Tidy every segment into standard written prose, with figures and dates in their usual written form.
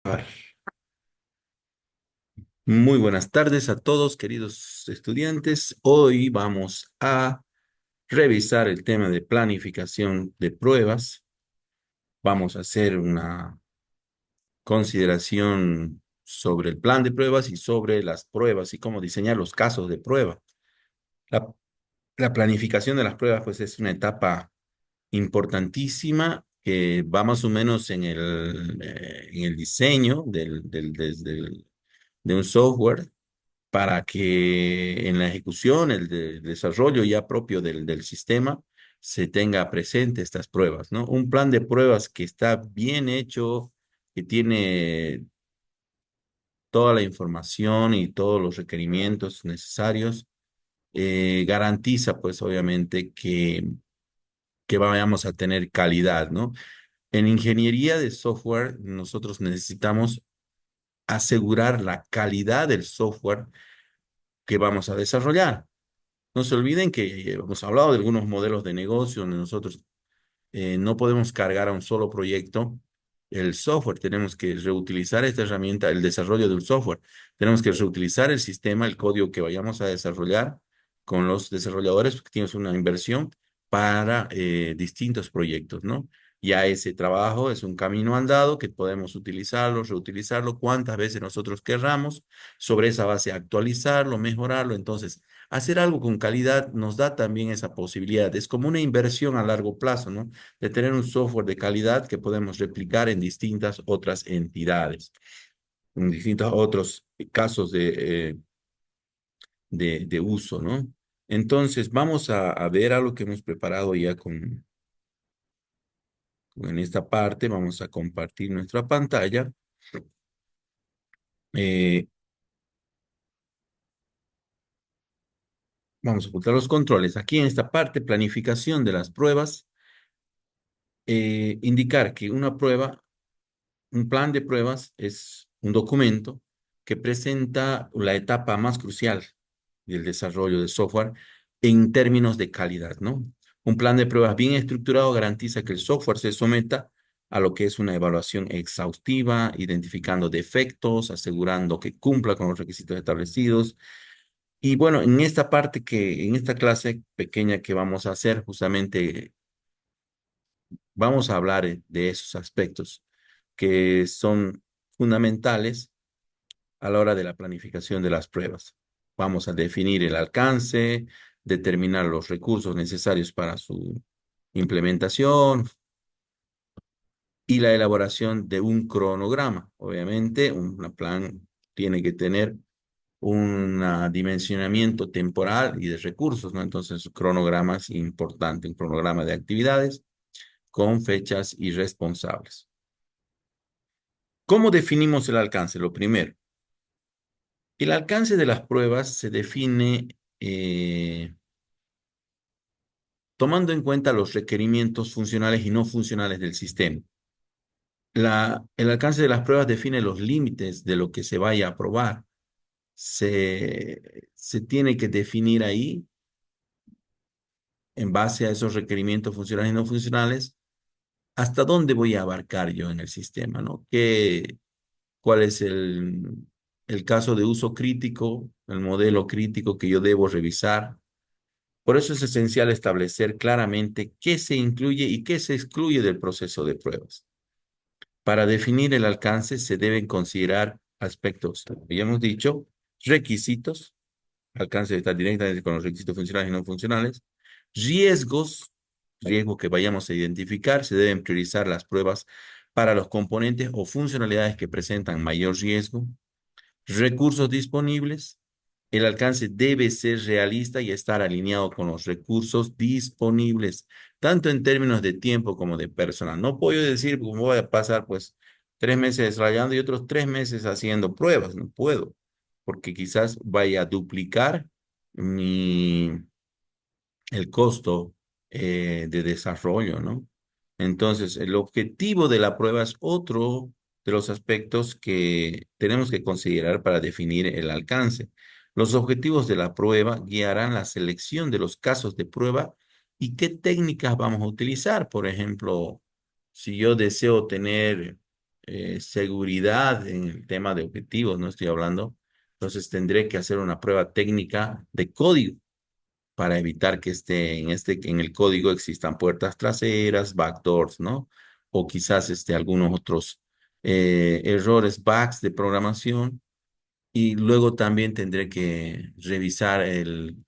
Ay, muy buenas tardes a todos, queridos estudiantes. Hoy vamos a revisar el tema de planificación de pruebas. Vamos a hacer una consideración sobre el plan de pruebas y sobre las pruebas y cómo diseñar los casos de prueba. La, la planificación de las pruebas, pues, es una etapa importantísima que va más o menos en el diseño de un software para que en la ejecución, desarrollo ya propio del sistema, se tenga presente estas pruebas, ¿no? Un plan de pruebas que está bien hecho, que tiene toda la información y todos los requerimientos necesarios, garantiza, pues, obviamente, que vayamos a tener calidad, ¿no? En ingeniería de software, nosotros necesitamos asegurar la calidad del software que vamos a desarrollar. No se olviden que hemos hablado de algunos modelos de negocio donde nosotros no podemos cargar a un solo proyecto el software. Tenemos que reutilizar esta herramienta, el desarrollo de un software. Tenemos que reutilizar el sistema, el código que vayamos a desarrollar con los desarrolladores, porque tienes una inversión para distintos proyectos, ¿no? Ya ese trabajo es un camino andado que podemos utilizarlo, reutilizarlo cuantas veces nosotros querramos, sobre esa base actualizarlo, mejorarlo. Entonces, hacer algo con calidad nos da también esa posibilidad. Es como una inversión a largo plazo, ¿no? De tener un software de calidad que podemos replicar en distintas otras entidades, en distintos otros casos de uso, ¿no? Entonces, vamos a ver algo que hemos preparado ya en esta parte. Vamos a compartir nuestra pantalla. Eh, Vamos a ocultar los controles. Aquí en esta parte, planificación de las pruebas, indicar que una prueba. Un plan de pruebas es un documento que presenta la etapa más crucial del desarrollo de software en términos de calidad, ¿no? Un plan de pruebas bien estructurado garantiza que el software se someta a lo que es una evaluación exhaustiva, identificando defectos, asegurando que cumpla con los requisitos establecidos. Y bueno, en esta clase pequeña que vamos a hacer, justamente vamos a hablar de esos aspectos que son fundamentales a la hora de la planificación de las pruebas. Vamos a definir el alcance, determinar los recursos necesarios para su implementación y la elaboración de un cronograma. Obviamente, un plan tiene que tener un dimensionamiento temporal y de recursos, ¿no? Entonces, cronograma es importante, un cronograma de actividades con fechas y responsables. ¿Cómo definimos el alcance? Lo primero, el alcance de las pruebas se define tomando en cuenta los requerimientos funcionales y no funcionales del sistema. El alcance de las pruebas define los límites de lo que se vaya a probar. Se tiene que definir ahí, en base a esos requerimientos funcionales y no funcionales, hasta dónde voy a abarcar yo en el sistema, ¿no? ¿Cuál es el caso de uso crítico, el modelo crítico que yo debo revisar? Por eso es esencial establecer claramente qué se incluye y qué se excluye del proceso de pruebas. Para definir el alcance se deben considerar aspectos, como ya hemos dicho, requisitos, alcance de estar directamente con los requisitos funcionales y no funcionales, riesgos, riesgos que vayamos a identificar, se deben priorizar las pruebas para los componentes o funcionalidades que presentan mayor riesgo, recursos disponibles. El alcance debe ser realista y estar alineado con los recursos disponibles, tanto en términos de tiempo como de personal. No puedo decir, pues, voy a pasar pues 3 meses desarrollando y otros 3 meses haciendo pruebas. No puedo, porque quizás vaya a duplicar mi, el costo de desarrollo, ¿no? Entonces, el objetivo de la prueba es otro de los aspectos que tenemos que considerar para definir el alcance. Los objetivos de la prueba guiarán la selección de los casos de prueba y qué técnicas vamos a utilizar. Por ejemplo, si yo deseo tener seguridad en el tema de objetivos, no estoy hablando. Entonces tendré que hacer una prueba técnica de código para evitar que en el código existan puertas traseras, backdoors, ¿no? O quizás algunos otros errores, bugs de programación. Y luego también tendré que revisar el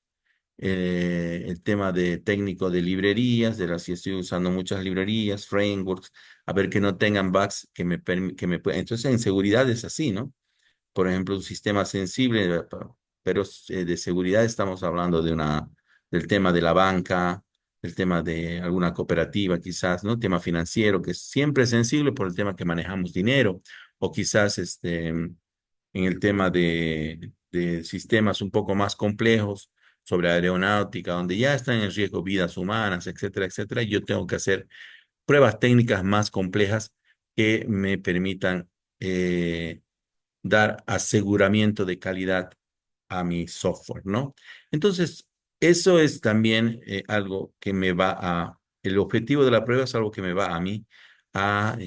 tema de técnico de librerías, de las si estoy usando muchas librerías, frameworks, a ver que no tengan bugs Entonces, en seguridad es así, ¿no? Por ejemplo, un sistema sensible, pero de seguridad estamos hablando del tema de la banca, del tema de alguna cooperativa, quizás, ¿no? Tema financiero, que siempre es sensible por el tema que manejamos dinero, o quizás en el tema de sistemas un poco más complejos sobre aeronáutica, donde ya están en riesgo vidas humanas, etcétera, etcétera. Y yo tengo que hacer pruebas técnicas más complejas que me permitan dar aseguramiento de calidad a mi software, ¿no? Entonces, eso es también algo que el objetivo de la prueba es algo que me va a mí a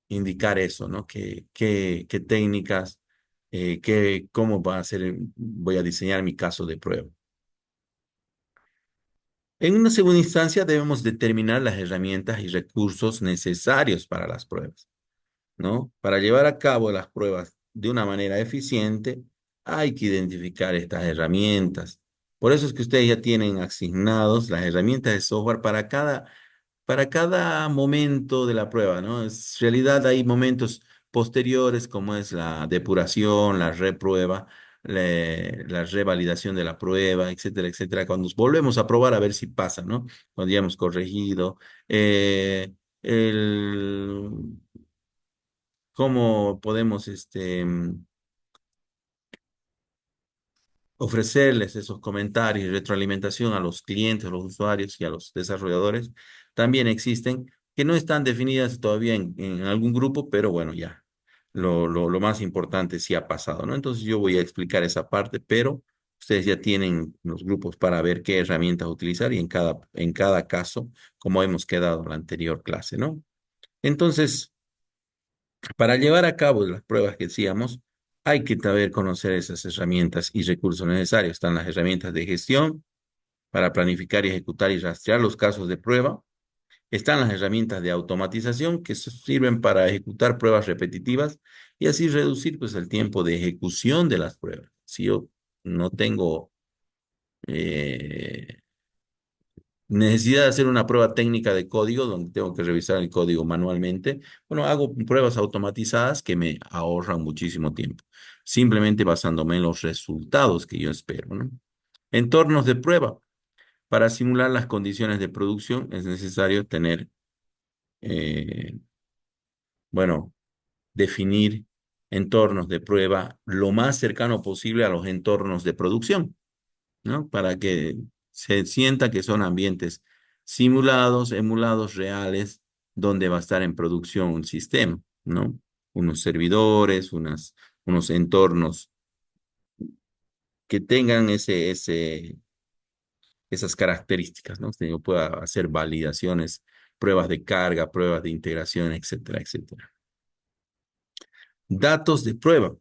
indicar eso, ¿no? Qué técnicas, cómo voy a diseñar mi caso de prueba. En una segunda instancia, debemos determinar las herramientas y recursos necesarios para las pruebas, ¿no? Para llevar a cabo las pruebas de una manera eficiente, hay que identificar estas herramientas. Por eso es que ustedes ya tienen asignados las herramientas de software para cada momento de la prueba, ¿no? En realidad hay momentos posteriores como es la depuración, la reprueba, la revalidación de la prueba, etcétera, etcétera. Cuando volvemos a probar a ver si pasa, ¿no? Cuando ya hemos corregido. El cómo podemos ofrecerles esos comentarios y retroalimentación a los clientes, a los usuarios y a los desarrolladores. También existen que no están definidas todavía en algún grupo, pero bueno, ya lo más importante sí ha pasado, ¿no? Entonces yo voy a explicar esa parte, pero ustedes ya tienen los grupos para ver qué herramientas utilizar y en cada caso, como hemos quedado en la anterior clase, ¿no? Entonces, para llevar a cabo las pruebas que decíamos, hay que saber conocer esas herramientas y recursos necesarios. Están las herramientas de gestión para planificar y ejecutar y rastrear los casos de prueba. Están las herramientas de automatización que sirven para ejecutar pruebas repetitivas y así reducir pues, el tiempo de ejecución de las pruebas. Si yo no tengo eh, necesidad de hacer una prueba técnica de código donde tengo que revisar el código manualmente. Bueno, hago pruebas automatizadas que me ahorran muchísimo tiempo, simplemente basándome en los resultados que yo espero, ¿no? Entornos de prueba. Para simular las condiciones de producción es necesario eh, bueno, definir entornos de prueba lo más cercano posible a los entornos de producción. ¿No? Para que se sienta que son ambientes simulados, emulados, reales, donde va a estar en producción un sistema, ¿no? Unos servidores, unos entornos que tengan esas características, ¿no? Que yo pueda hacer validaciones, pruebas de carga, pruebas de integración, etcétera, etcétera. Datos de prueba.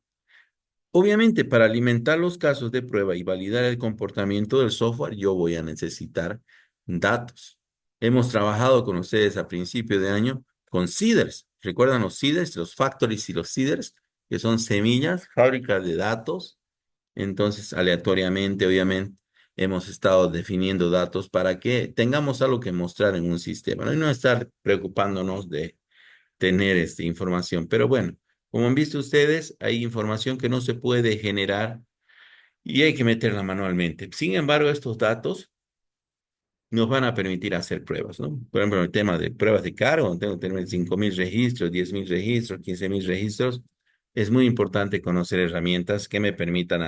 Obviamente, para alimentar los casos de prueba y validar el comportamiento del software, yo voy a necesitar datos. Hemos trabajado con ustedes a principio de año con seeders. ¿Recuerdan los seeders, los factories y los seeders? Que son semillas, fábricas de datos. Entonces, aleatoriamente, obviamente, hemos estado definiendo datos para que tengamos algo que mostrar en un sistema, ¿no? Y no estar preocupándonos de tener esta información. Pero bueno, como han visto ustedes, hay información que no se puede generar y hay que meterla manualmente. Sin embargo, estos datos nos van a permitir hacer pruebas, ¿no? Por ejemplo, el tema de pruebas de cargo, tengo que tener 5.000 registros, 10.000 registros, 15.000 registros. Es muy importante conocer herramientas que me permitan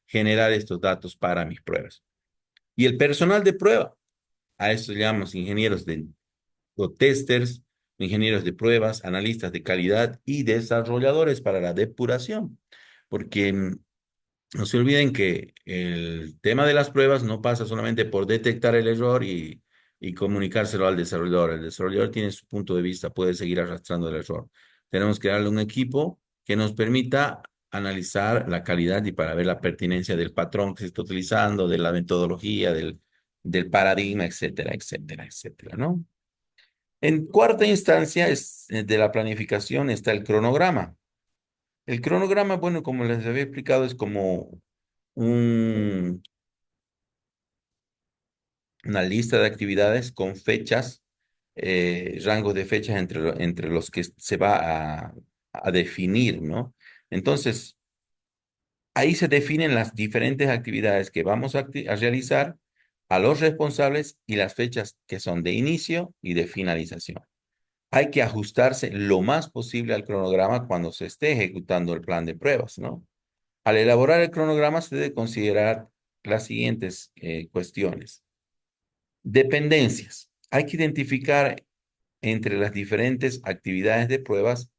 generar estos datos para mis pruebas. Y el personal de prueba, a eso llamamos o testers, ingenieros de pruebas, analistas de calidad y desarrolladores para la depuración. Porque no se olviden que el tema de las pruebas no pasa solamente por detectar el error y y comunicárselo al desarrollador. El desarrollador tiene su punto de vista, puede seguir arrastrando el error. Tenemos que darle un equipo que nos permita analizar la calidad y para ver la pertinencia del patrón que se está utilizando, de la metodología, del paradigma, etcétera, etcétera, etcétera, ¿no? En cuarta instancia de la planificación está el cronograma. El cronograma, bueno, como les había explicado, es como un, una lista de actividades con fechas, rangos de fechas entre los que se va a definir, ¿no? Entonces, ahí se definen las diferentes actividades que vamos a realizar, a los responsables y las fechas que son de inicio y de finalización. Hay que ajustarse lo más posible al cronograma cuando se esté ejecutando el plan de pruebas, ¿no? Al elaborar el cronograma se debe considerar las siguientes cuestiones. Dependencias. Hay que identificar entre las diferentes actividades de pruebas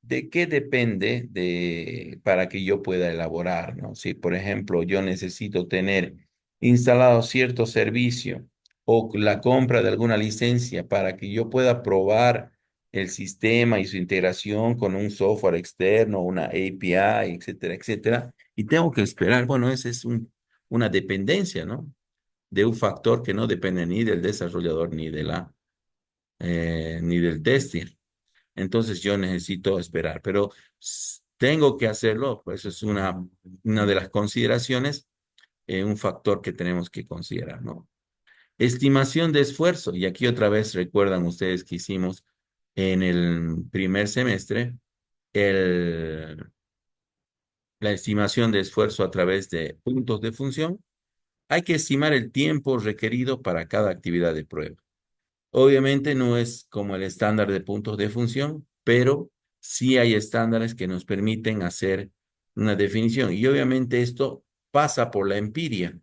de qué depende para que yo pueda elaborar, ¿no? Si, por ejemplo, yo necesito tener instalado cierto servicio o la compra de alguna licencia para que yo pueda probar el sistema y su integración con un software externo, una API, etcétera, etcétera, y tengo que esperar, bueno, esa es una dependencia, ¿no? De un factor que no depende ni del desarrollador ni del tester. Entonces yo necesito esperar, pero tengo que hacerlo, pues eso es una de las consideraciones, un factor que tenemos que considerar, ¿no? Estimación de esfuerzo, y aquí otra vez recuerdan ustedes que hicimos en el primer semestre el, la estimación de esfuerzo a través de puntos de función. Hay que estimar el tiempo requerido para cada actividad de prueba. Obviamente no es como el estándar de puntos de función, pero sí hay estándares que nos permiten hacer una definición. Y obviamente esto pasa por la empiria.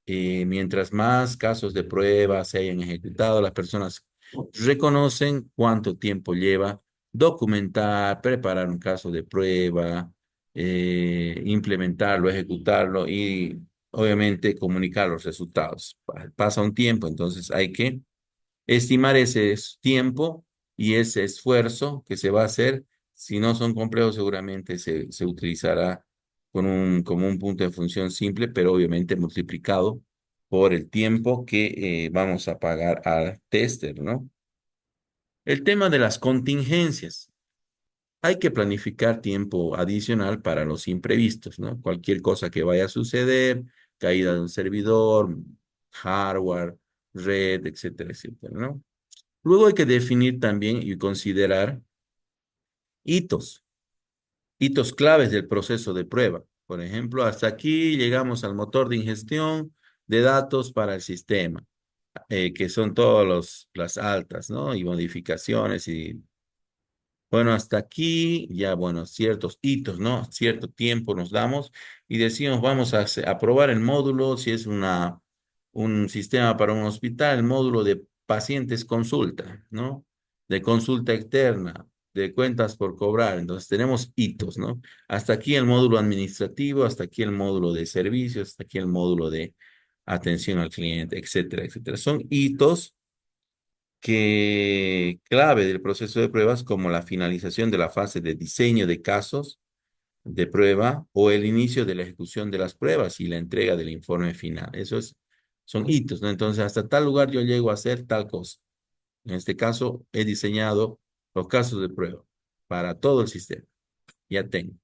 Mientras más casos de prueba se hayan ejecutado, las personas reconocen cuánto tiempo lleva documentar, preparar un caso de prueba, implementarlo, ejecutarlo y obviamente comunicar los resultados. Pasa un tiempo, entonces hay que estimar ese tiempo y ese esfuerzo que se va a hacer. Si no son complejos, seguramente se utilizará como un punto de función simple, pero obviamente multiplicado por el tiempo que vamos a pagar al tester, ¿no? El tema de las contingencias. Hay que planificar tiempo adicional para los imprevistos, ¿no? Cualquier cosa que vaya a suceder, caída de un servidor, hardware, red, etcétera, etcétera, ¿no? Luego hay que definir también y considerar hitos, hitos claves del proceso de prueba. Por ejemplo, hasta aquí llegamos al motor de ingestión de datos para el sistema, que son todas las altas, ¿no? Y modificaciones y bueno, hasta aquí ya, bueno, ciertos hitos, ¿no? Cierto tiempo nos damos y decimos, vamos a probar el módulo, si es un sistema para un hospital, el módulo de pacientes consulta, ¿no? De consulta externa, de cuentas por cobrar. Entonces tenemos hitos, ¿no? Hasta aquí el módulo administrativo, hasta aquí el módulo de servicios, hasta aquí el módulo de atención al cliente, etcétera, etcétera. Son hitos que clave del proceso de pruebas como la finalización de la fase de diseño de casos de prueba o el inicio de la ejecución de las pruebas y la entrega del informe final. Son hitos, ¿no? Entonces, hasta tal lugar yo llego a hacer tal cosa. En este caso, he diseñado los casos de prueba para todo el sistema. Ya tengo.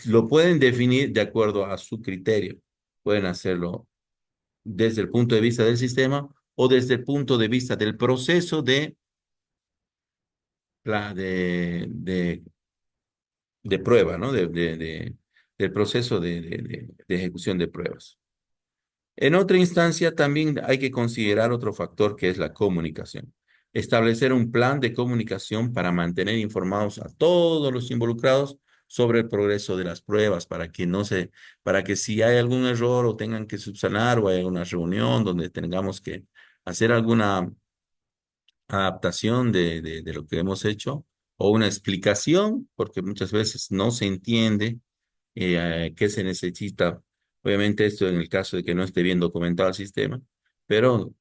Lo pueden definir de acuerdo a su criterio. Pueden hacerlo desde el punto de vista del sistema o desde el punto de vista del proceso de prueba, ¿no? Del proceso de ejecución de pruebas. En otra instancia, también hay que considerar otro factor que es la comunicación. Establecer un plan de comunicación para mantener informados a todos los involucrados sobre el progreso de las pruebas, para que si hay algún error o tengan que subsanar o hay una reunión donde tengamos que hacer alguna adaptación de lo que hemos hecho o una explicación, porque muchas veces no se entiende qué se necesita. Obviamente esto en el caso de que no esté bien documentado el sistema, pero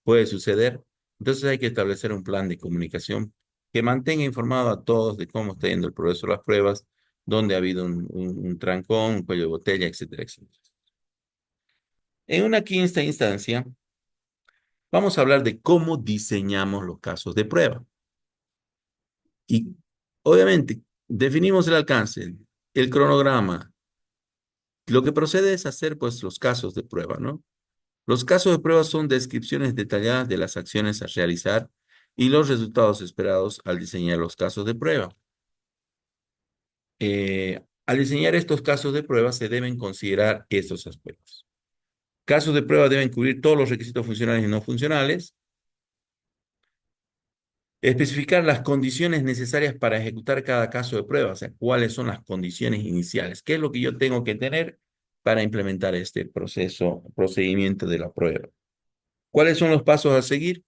puede suceder. Entonces hay que establecer un plan de comunicación que mantenga informado a todos de cómo está yendo el progreso de las pruebas, dónde ha habido un trancón, un cuello de botella, etcétera, etcétera. En una quinta instancia, vamos a hablar de cómo diseñamos los casos de prueba. Y obviamente definimos el alcance, el cronograma. Lo que procede es hacer pues los casos de prueba, ¿no? Los casos de prueba son descripciones detalladas de las acciones a realizar y los resultados esperados al diseñar los casos de prueba. Al diseñar estos casos de prueba se deben considerar estos aspectos. Casos de prueba deben cubrir todos los requisitos funcionales y no funcionales, especificar las condiciones necesarias para ejecutar cada caso de prueba, o sea, cuáles son las condiciones iniciales, qué es lo que yo tengo que tener para implementar este procedimiento de la prueba. ¿Cuáles son los pasos a seguir?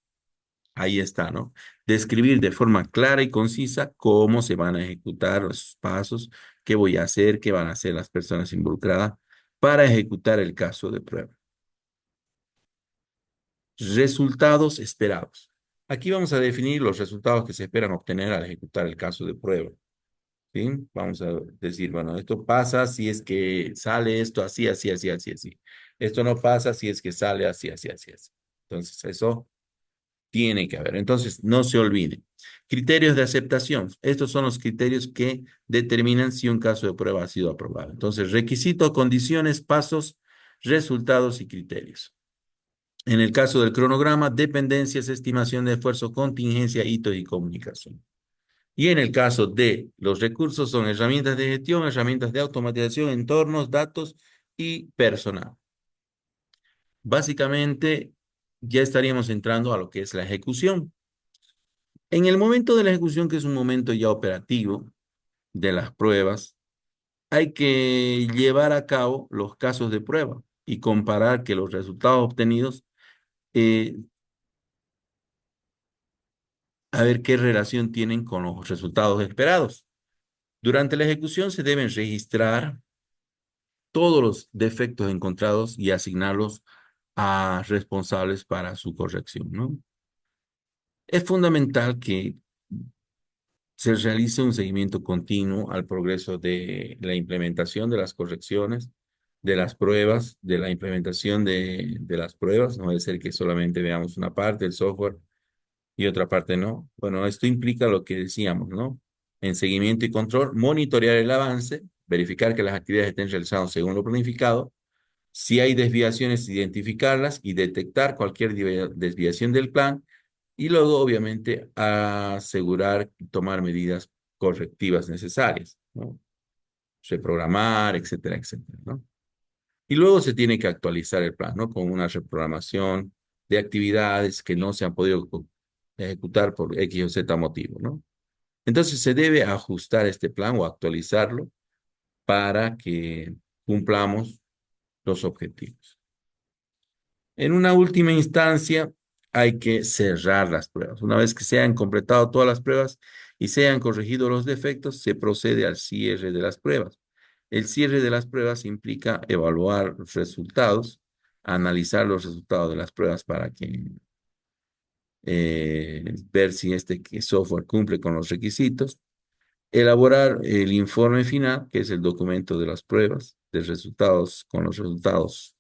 Ahí está, ¿no? Describir de forma clara y concisa cómo se van a ejecutar los pasos, qué voy a hacer, qué van a hacer las personas involucradas para ejecutar el caso de prueba. Resultados esperados. Aquí vamos a definir los resultados que se esperan obtener al ejecutar el caso de prueba. ¿Sí? Vamos a decir, bueno, esto pasa si es que sale esto así, así, así, así, así. Esto no pasa si es que sale así, así, así, así. Entonces, eso tiene que haber. Entonces, no se olvide. Criterios de aceptación. Estos son los criterios que determinan si un caso de prueba ha sido aprobado. Entonces, requisitos, condiciones, pasos, resultados y criterios. En el caso del cronograma, dependencias, estimación de esfuerzo, contingencia, hitos y comunicación. Y en el caso de los recursos, son herramientas de gestión, herramientas de automatización, entornos, datos y personal. Básicamente, ya estaríamos entrando a lo que es la ejecución. En el momento de la ejecución, que es un momento ya operativo de las pruebas, hay que llevar a cabo los casos de prueba y comparar que los resultados obtenidos, eh, a ver qué relación tienen con los resultados esperados. Durante la ejecución se deben registrar todos los defectos encontrados y asignarlos a responsables para su corrección, ¿no? Es fundamental que se realice un seguimiento continuo al progreso de la implementación de las correcciones, de las pruebas, de la implementación de las pruebas. No debe ser que solamente veamos una parte del software y otra parte no. Bueno, esto implica lo que decíamos, ¿no? En seguimiento y control, monitorear el avance, verificar que las actividades estén realizadas según lo planificado. Si hay desviaciones, identificarlas y detectar cualquier desviación del plan y luego, obviamente, asegurar y tomar medidas correctivas necesarias, ¿no? Reprogramar, etcétera, etcétera, ¿no? Y luego se tiene que actualizar el plan, ¿no? Con una reprogramación de actividades que no se han podido ejecutar por X o Z motivo, ¿no? Entonces se debe ajustar este plan o actualizarlo para que cumplamos los objetivos. En una última instancia, hay que cerrar las pruebas. Una vez que se hayan completado todas las pruebas y se hayan corregido los defectos, se procede al cierre de las pruebas. El cierre de las pruebas implica evaluar los resultados, analizar los resultados de las pruebas para que ver si este software cumple con los requisitos, elaborar el informe final, que es el documento de las pruebas, de resultados con los resultados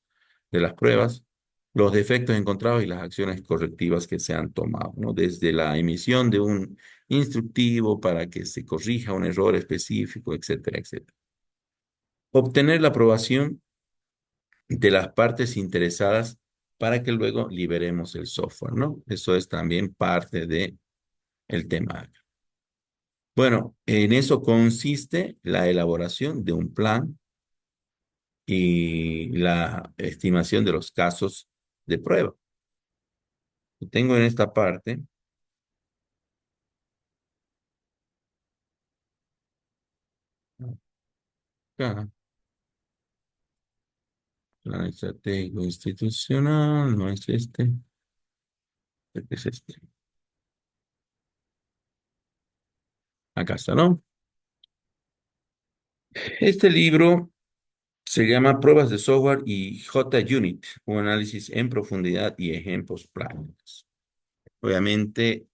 de las pruebas, los defectos encontrados y las acciones correctivas que se han tomado, ¿no? Desde la emisión de un instructivo para que se corrija un error específico, etcétera, etcétera. Obtener la aprobación de las partes interesadas para que luego liberemos el software, ¿no? Eso es también parte de el tema. Bueno, en eso consiste la elaboración de un plan y la estimación de los casos de prueba. Tengo en esta parte, acá, plan estratégico institucional, no es este, este es este. Acá está, ¿no? Este libro Se llama Pruebas de Software y JUnit, un análisis en profundidad y ejemplos prácticos. Obviamente,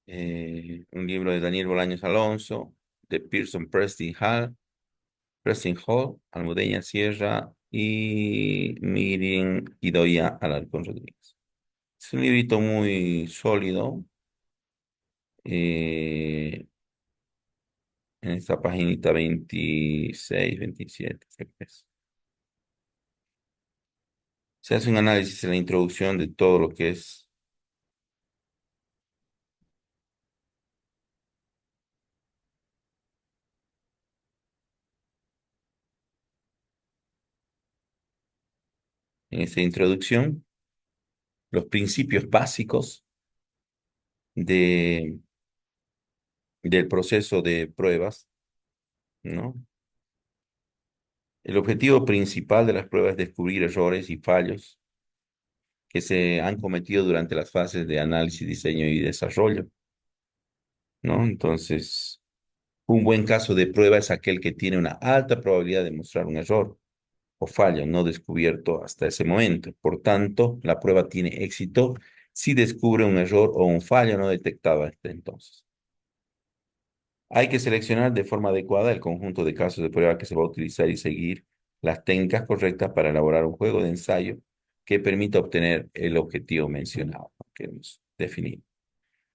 un libro de Daniel Bolaños Alonso, de Pearson Preston Hall, Almudeña Sierra y Mirin Idoia Alarcón Rodríguez. Es un librito muy sólido. eh, en esta paginita 26, 27, creo que es. Se hace un análisis en la introducción de todo lo que es en esta introducción, los principios básicos de, del proceso de pruebas, ¿no? El objetivo principal de las pruebas es descubrir errores y fallos que se han cometido durante las fases de análisis, diseño y desarrollo, ¿no? Entonces, un buen caso de prueba es aquel que tiene una alta probabilidad de mostrar un error o fallo no descubierto hasta ese momento. Por tanto, la prueba tiene éxito si descubre un error o un fallo no detectado hasta entonces. Hay que seleccionar de forma adecuada el conjunto de casos de prueba que se va a utilizar y seguir las técnicas correctas para elaborar un juego de ensayo que permita obtener el objetivo mencionado, que hemos definido.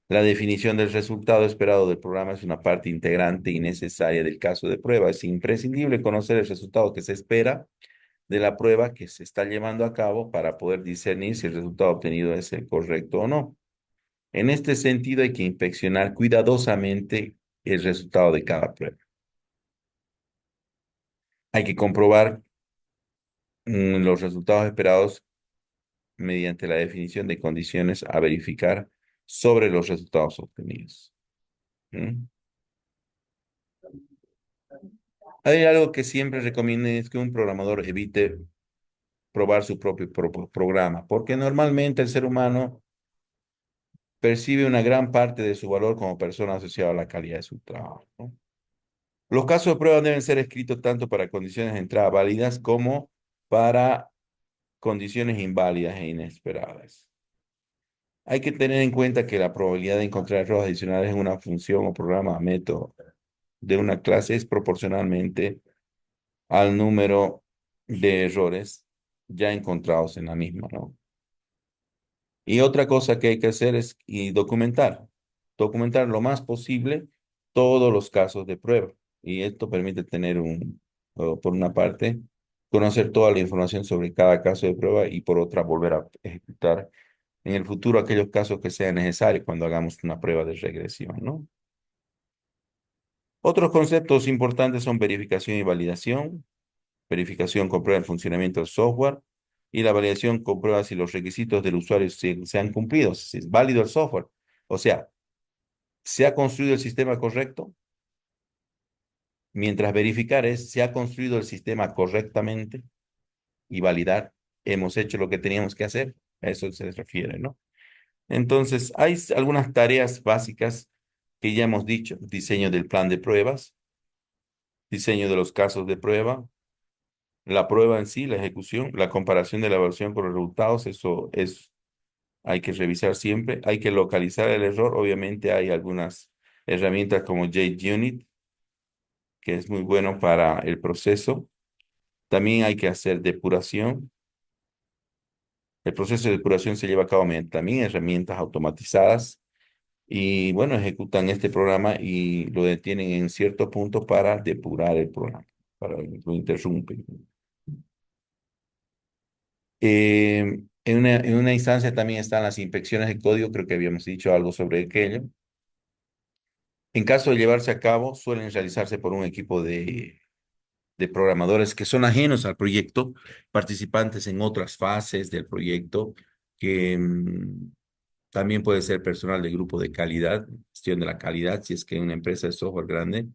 La definición del resultado esperado del programa es una parte integrante y necesaria del caso de prueba. Es imprescindible conocer el resultado que se espera de la prueba que se está llevando a cabo para poder discernir si el resultado obtenido es el correcto o no. En este sentido, hay que inspeccionar cuidadosamente el resultado de cada prueba. Hay que comprobar los resultados esperados mediante la definición de condiciones a verificar sobre los resultados obtenidos. ¿Mm? Hay algo que siempre recomiendo es que un programador evite probar su propio programa, porque normalmente el ser humano percibe una gran parte de su valor como persona asociada a la calidad de su trabajo, ¿no? Los casos de prueba deben ser escritos tanto para condiciones de entrada válidas como para condiciones inválidas e inesperadas. Hay que tener en cuenta que la probabilidad de encontrar errores adicionales en una función o programa método de una clase es proporcionalmente al número de errores ya encontrados en la misma, ¿no? Y otra cosa que hay que hacer es documentar lo más posible todos los casos de prueba. Y esto permite tener por una parte, conocer toda la información sobre cada caso de prueba y por otra, volver a ejecutar en el futuro aquellos casos que sean necesarios cuando hagamos una prueba de regresión, ¿no? Otros conceptos importantes son verificación y validación. Verificación comprueba el funcionamiento del software y la validación comprueba si los requisitos del usuario se han cumplido, si es válido el software. O sea, ¿se ha construido el sistema correcto? Mientras verificar es, ¿se ha construido el sistema correctamente? Y validar, ¿hemos hecho lo que teníamos que hacer? A eso se refiere, ¿no? Entonces, hay algunas tareas básicas que ya hemos dicho: diseño del plan de pruebas, diseño de los casos de prueba, la prueba en sí, la ejecución, la comparación de la versión con los resultados, eso es, hay que revisar siempre, hay que localizar el error. Obviamente hay algunas herramientas como JUnit, que es muy bueno para el proceso. También hay que hacer depuración. El proceso de depuración se lleva a cabo mediante también herramientas automatizadas y bueno, ejecutan este programa y lo detienen en cierto punto para depurar el programa, para lo interrumpen. En una instancia también están las inspecciones de código, creo que habíamos dicho algo sobre aquello. En caso de llevarse a cabo, suelen realizarse por un equipo de programadores que son ajenos al proyecto, participantes en otras fases del proyecto, que también puede ser personal del grupo de calidad, gestión de la calidad, si es que una empresa de software grande.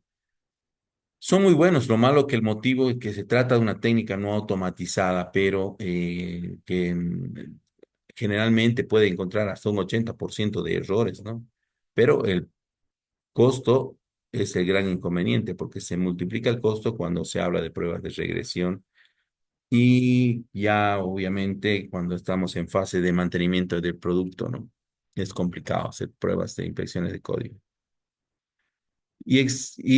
Son muy buenos, lo malo que el motivo es que se trata de una técnica no automatizada, pero que generalmente puede encontrar hasta un 80% de errores, ¿no? Pero el costo es el gran inconveniente porque se multiplica el costo cuando se habla de pruebas de regresión y ya obviamente cuando estamos en fase de mantenimiento del producto, ¿no? Es complicado hacer pruebas de inspecciones de código. Y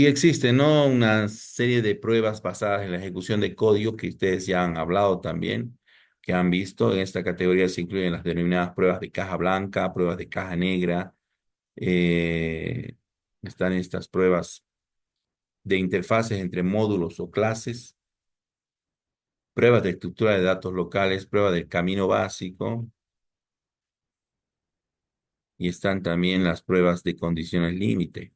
existe, ¿no? Una serie de pruebas basadas en la ejecución de código que ustedes ya han hablado también, que han visto. En esta categoría se incluyen las denominadas pruebas de caja blanca, pruebas de caja negra. eh, Están estas pruebas de interfaces entre módulos o clases, pruebas de estructura de datos locales, prueba del camino básico, y están también las pruebas de condiciones límite,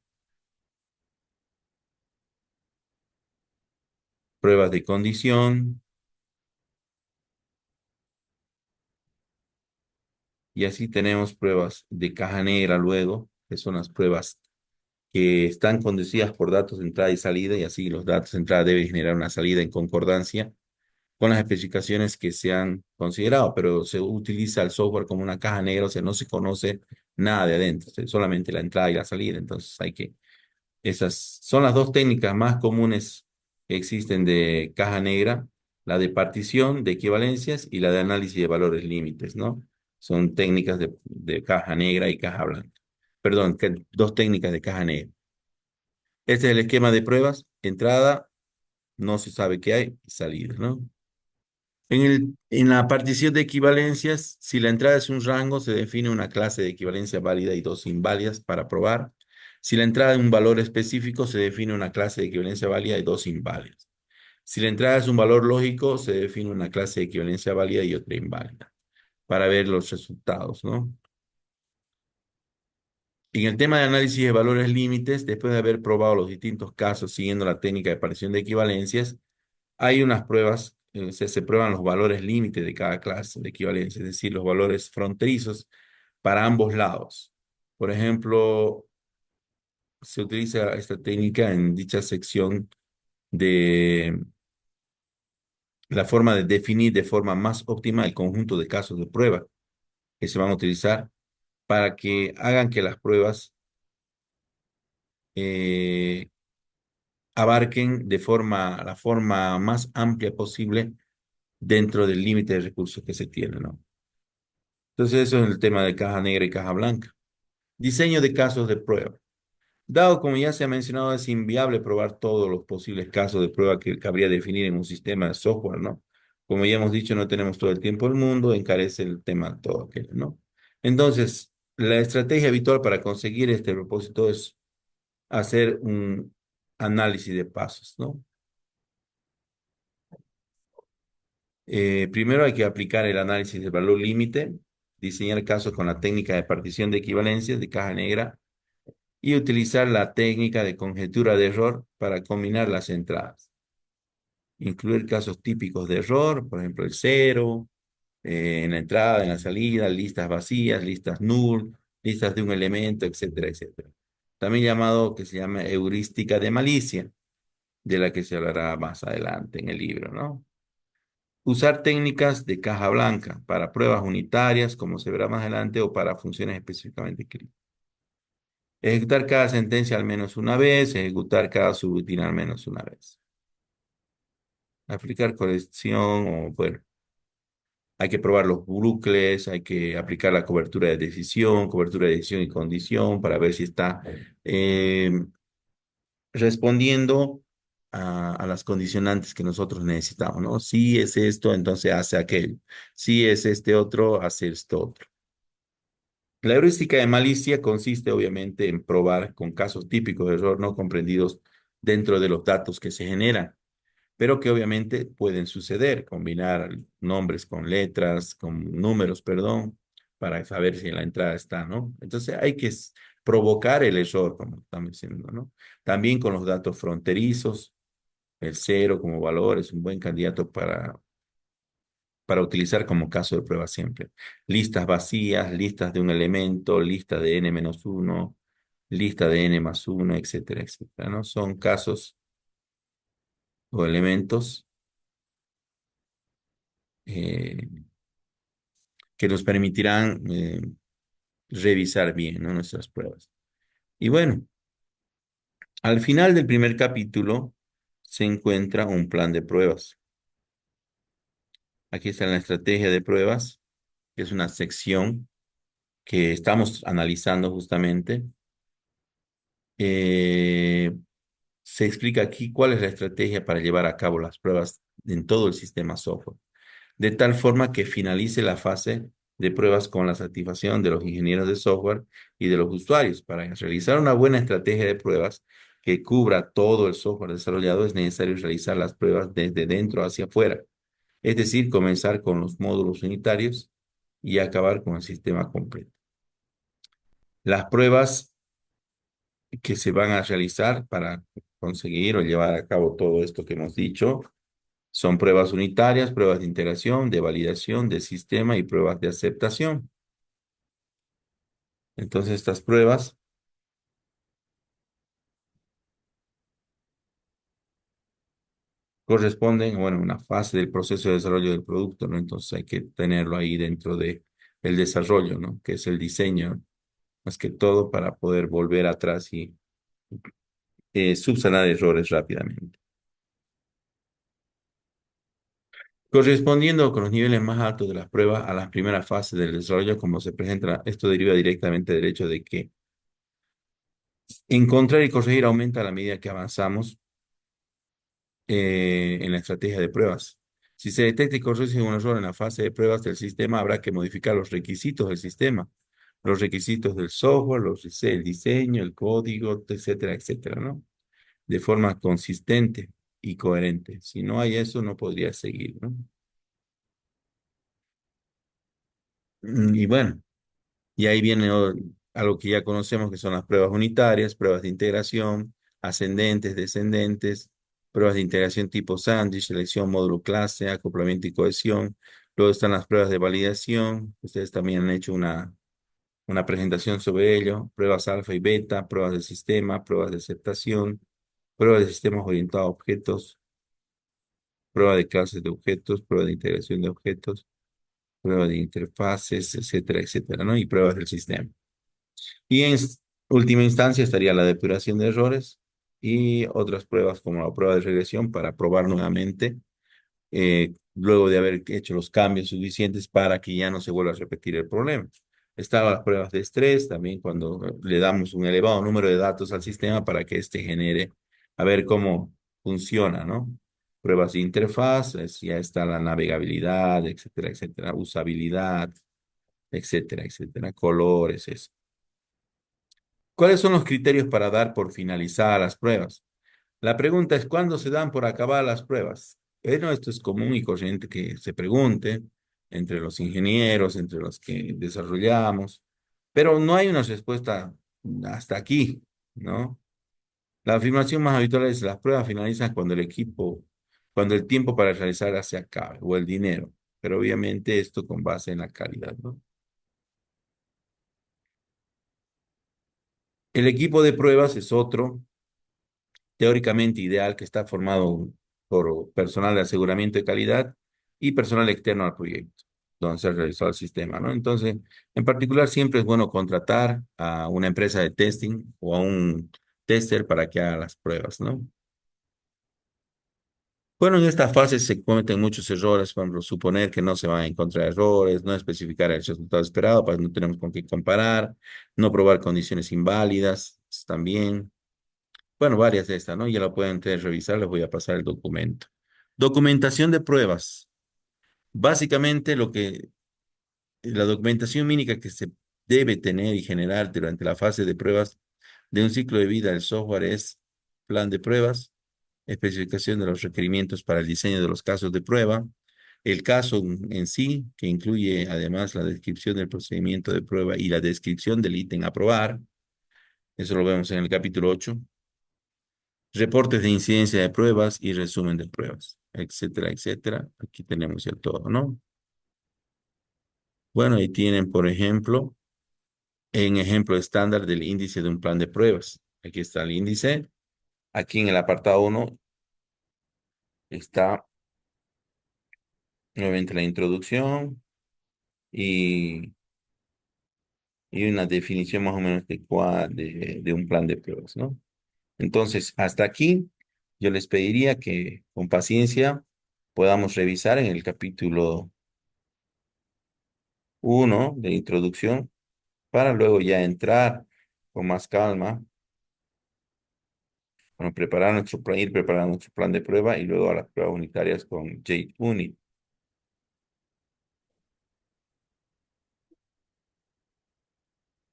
pruebas de condición, y así tenemos pruebas de caja negra luego, que son las pruebas que están conducidas por datos de entrada y salida, y así los datos de entrada deben generar una salida en concordancia con las especificaciones que se han considerado, pero se utiliza el software como una caja negra, o sea, no se conoce nada de adentro, solamente la entrada y la salida, entonces hay que esas son las dos técnicas más comunes que existen de caja negra, la de partición de equivalencias y la de análisis de valores límites, ¿no? Son técnicas de caja negra y caja blanca. Perdón, dos técnicas de caja negra. Este es el esquema de pruebas. Entrada, no se sabe qué hay, y salida, ¿no? En la partición de equivalencias, si la entrada es un rango, se define una clase de equivalencia válida y dos inválidas para probar. Si la entrada es un valor específico, se define una clase de equivalencia válida y dos inválidas. Si la entrada es un valor lógico, se define una clase de equivalencia válida y otra inválida para ver los resultados, ¿no? En el tema de análisis de valores límites, después de haber probado los distintos casos siguiendo la técnica de partición de equivalencias, hay unas pruebas, se prueban los valores límites de cada clase de equivalencia, es decir, los valores fronterizos para ambos lados. Por ejemplo, se utiliza esta técnica en dicha sección de la forma de definir de forma más óptima el conjunto de casos de prueba que se van a utilizar para que hagan que las pruebas eh, abarquen la forma más amplia posible dentro del límite de recursos que se tiene, ¿no? Entonces, eso es el tema de caja negra y caja blanca. Diseño de casos de prueba. Dado como ya se ha mencionado, es inviable probar todos los posibles casos de prueba que cabría definir en un sistema de software, ¿no? Como ya hemos dicho, no tenemos todo el tiempo del mundo, encarece el tema todo aquello, ¿no? Entonces, la estrategia habitual para conseguir este propósito es hacer un análisis de pasos, ¿no? Primero hay que aplicar el análisis del valor límite, diseñar casos con la técnica de partición de equivalencias de caja negra y utilizar la técnica de conjetura de error para combinar las entradas. Incluir casos típicos de error, por ejemplo, el cero, en la entrada, en la salida, listas vacías, listas null, listas de un elemento, etcétera, etcétera. También llamado, que se llama heurística de malicia, de la que se hablará más adelante en el libro, ¿no? Usar técnicas de caja blanca para pruebas unitarias, como se verá más adelante, o para funciones específicamente críticas. Ejecutar cada sentencia al menos una vez, ejecutar cada subrutina al menos una vez. Aplicar corrección o, bueno, hay que probar los bucles, hay que aplicar la cobertura de decisión y condición para ver si está eh, respondiendo a las condicionantes que nosotros necesitamos, ¿no? Si es esto, entonces hace aquello. Si es este otro, hace esto otro. La heurística de malicia consiste obviamente en probar con casos típicos de error no comprendidos dentro de los datos que se generan, pero que obviamente pueden suceder, combinar nombres con letras, con números, perdón, para saber si en la entrada está, ¿no? Entonces hay que provocar el error, como estamos diciendo, ¿no? También con los datos fronterizos, el cero como valor es un buen candidato para utilizar como caso de prueba siempre. Listas vacías, listas de un elemento, lista de n-1, lista de n+1, etcétera, etcétera, ¿no? Son casos o elementos eh, que nos permitirán revisar bien, ¿no? Nuestras pruebas. Y bueno, Al final del primer capítulo se encuentra un plan de pruebas. Aquí está la estrategia de pruebas, que es una sección que estamos analizando justamente. Eh, Se explica aquí cuál es la estrategia para llevar a cabo las pruebas en todo el sistema software, de tal forma que finalice la fase de pruebas con la satisfacción de los ingenieros de software y de los usuarios. Para realizar una buena estrategia de pruebas que cubra todo el software desarrollado, es necesario realizar las pruebas desde dentro hacia afuera, es decir, comenzar con los módulos unitarios y acabar con el sistema completo. Las pruebas que se van a realizar para conseguir o llevar a cabo todo esto que hemos dicho son pruebas unitarias, pruebas de integración, de validación de sistema y pruebas de aceptación. Entonces, estas pruebas corresponden, bueno, a una fase del proceso de desarrollo del producto, ¿no? Entonces hay que tenerlo ahí dentro de el desarrollo, ¿no? Que es el diseño, más que todo para poder volver atrás y subsanar errores rápidamente. Correspondiendo con los niveles más altos de las pruebas a las primeras fases del desarrollo, como se presenta, esto deriva directamente del hecho de que encontrar y corregir aumenta a la medida que avanzamos en la estrategia de pruebas. Si se detecta y corrige un error en la fase de pruebas del sistema, habrá que modificar los requisitos del sistema, los requisitos del software, el diseño, el código, etcétera, etcétera, ¿no? De forma consistente y coherente. Si no hay eso, no podría seguir, ¿no? Y bueno. Y ahí viene algo que ya conocemos, que son las pruebas unitarias, pruebas de integración, ascendentes, descendentes, pruebas de integración tipo sándwich, selección, módulo clase, acoplamiento y cohesión. Luego están las pruebas de validación. Ustedes también han hecho una presentación sobre ello. Pruebas alfa y beta, pruebas de sistema, pruebas de aceptación, pruebas de sistemas orientados a objetos, prueba de clases de objetos, prueba de integración de objetos, prueba de interfaces, etcétera, etcétera, ¿no? Y pruebas del sistema. Y en última instancia estaría la depuración de errores y otras pruebas como la prueba de regresión para probar nuevamente, luego de haber hecho los cambios suficientes para que ya no se vuelva a repetir el problema. Están las pruebas de estrés también cuando le damos un elevado número de datos al sistema para que éste genere, a ver cómo funciona, ¿no? Pruebas de interfaz, ya está la navegabilidad, etcétera, etcétera, usabilidad, etcétera, etcétera, colores, eso. ¿Cuáles son los criterios para dar por finalizadas las pruebas? La pregunta es, ¿cuándo se dan por acabar las pruebas? Bueno, esto es común y corriente que se pregunte entre los ingenieros, entre los que desarrollamos, pero no hay una respuesta hasta aquí, ¿no? La afirmación más habitual es las pruebas finalizan cuando el tiempo para realizarlas se acabe o el dinero, pero obviamente esto con base en la calidad, ¿no? El equipo de pruebas es otro teóricamente ideal que está formado por personal de aseguramiento de calidad y personal externo al proyecto, donde se ha realizado el sistema, ¿no? Entonces, en particular, siempre es bueno contratar a una empresa de testing o a un tester para que haga las pruebas, ¿no? Bueno, en esta fase se cometen muchos errores, por ejemplo, suponer que no se van a encontrar errores, no especificar el resultado esperado, pues no tenemos con qué comparar, no probar condiciones inválidas, también. Bueno, varias de estas, ¿no? Ya lo pueden ustedes revisar, les voy a pasar el documento. Documentación de pruebas. Básicamente la documentación mínima que se debe tener y generar durante la fase de pruebas de un ciclo de vida del software es plan de pruebas, especificación de los requerimientos para el diseño de los casos de prueba, el caso en sí, que incluye además la descripción del procedimiento de prueba y la descripción del ítem a probar. Eso lo vemos en el capítulo 8. Reportes de incidencia de pruebas y resumen de pruebas, etcétera, etcétera. Aquí tenemos ya todo, ¿no? Bueno, ahí tienen, por ejemplo, en ejemplo estándar del índice de un plan de pruebas. Aquí está el índice. Aquí en el apartado uno está nuevamente la introducción y, y una definición más o menos de un plan de pruebas, ¿no? Entonces, hasta aquí, yo les pediría que con paciencia podamos revisar en el capítulo 1 de introducción para luego ya entrar con más calma, bueno, preparar nuestro plan, ir preparando nuestro plan de prueba y luego a las pruebas unitarias con JUnit.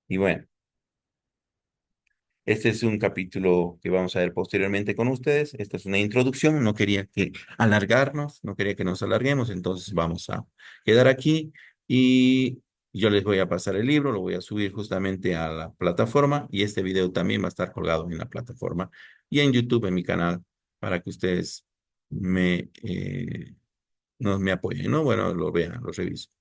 Y bueno. Este es un capítulo que vamos a ver posteriormente con ustedes. Esta es una introducción. No quería que alargarnos, no quería que nos alarguemos, entonces vamos a quedar aquí y yo les voy a pasar el libro, lo voy a subir justamente a la plataforma y este video también va a estar colgado en la plataforma y en YouTube en mi canal para que ustedes me, no, me apoyen, ¿no? Bueno, lo vean, lo revisen.